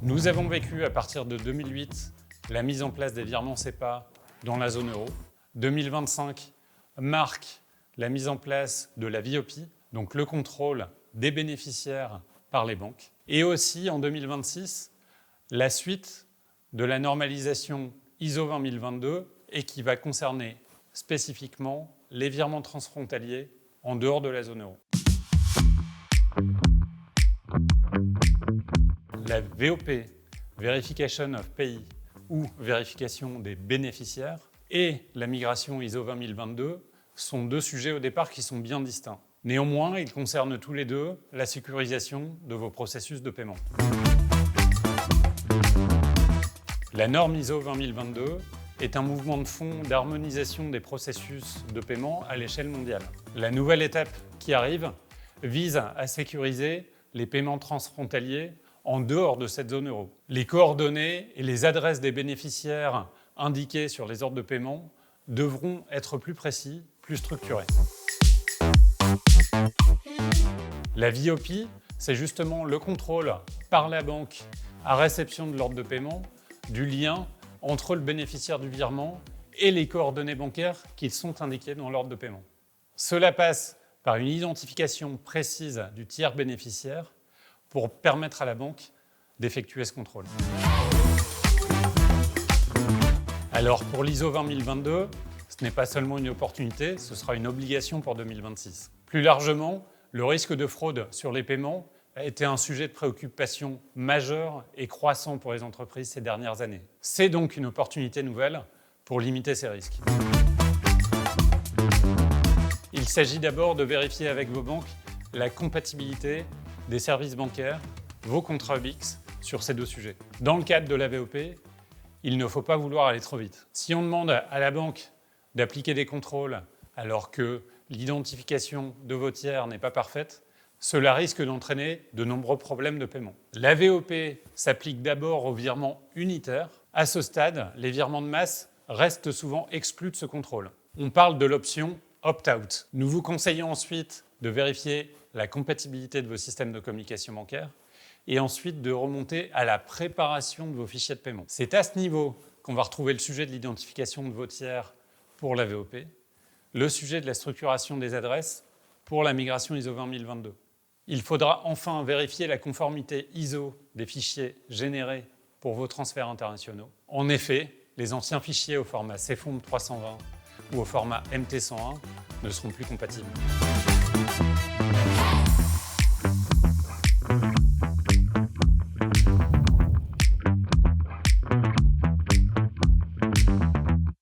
Nous avons vécu à partir de 2008 la mise en place des virements SEPA dans la zone euro. 2025 marque la mise en place de la VOP, donc le contrôle des bénéficiaires par les banques. Et aussi en 2026, la suite de la normalisation ISO 20022 et qui va concerner spécifiquement les virements transfrontaliers en dehors de la zone euro. La VOP, Verification of Payee, ou vérification des bénéficiaires, et la migration ISO 20022 sont deux sujets au départ qui sont bien distincts. Néanmoins, ils concernent tous les deux la sécurisation de vos processus de paiement. La norme ISO 20022 est un mouvement de fond d'harmonisation des processus de paiement à l'échelle mondiale. La nouvelle étape qui arrive vise à sécuriser les paiements transfrontaliers en dehors de cette zone euro. Les coordonnées et les adresses des bénéficiaires indiqués sur les ordres de paiement devront être plus précis, plus structurés. La VOP, c'est justement le contrôle par la banque à réception de l'ordre de paiement du lien entre le bénéficiaire du virement et les coordonnées bancaires qui sont indiquées dans l'ordre de paiement. Cela passe par une identification précise du tiers bénéficiaire pour permettre à la banque d'effectuer ce contrôle. Alors pour l'ISO 20022, ce n'est pas seulement une opportunité, ce sera une obligation pour 2026. Plus largement, le risque de fraude sur les paiements a été un sujet de préoccupation majeur et croissant pour les entreprises ces dernières années. C'est donc une opportunité nouvelle pour limiter ces risques. Il s'agit d'abord de vérifier avec vos banques la compatibilité des services bancaires, vos contrats UBIX, sur ces deux sujets. Dans le cadre de la VOP, il ne faut pas vouloir aller trop vite. Si on demande à la banque d'appliquer des contrôles alors que l'identification de vos tiers n'est pas parfaite, cela risque d'entraîner de nombreux problèmes de paiement. La VOP s'applique d'abord aux virements unitaires. À ce stade, les virements de masse restent souvent exclus de ce contrôle. On parle de l'option opt-out. Nous vous conseillons ensuite de vérifier la compatibilité de vos systèmes de communication bancaire et ensuite de remonter à la préparation de vos fichiers de paiement. C'est à ce niveau qu'on va retrouver le sujet de l'identification de vos tiers pour la VOP, le sujet de la structuration des adresses pour la migration ISO 20022. Il faudra enfin vérifier la conformité ISO des fichiers générés pour vos transferts internationaux. En effet, les anciens fichiers au format CFOMP 320 ou au format MT101 ne seront plus compatibles.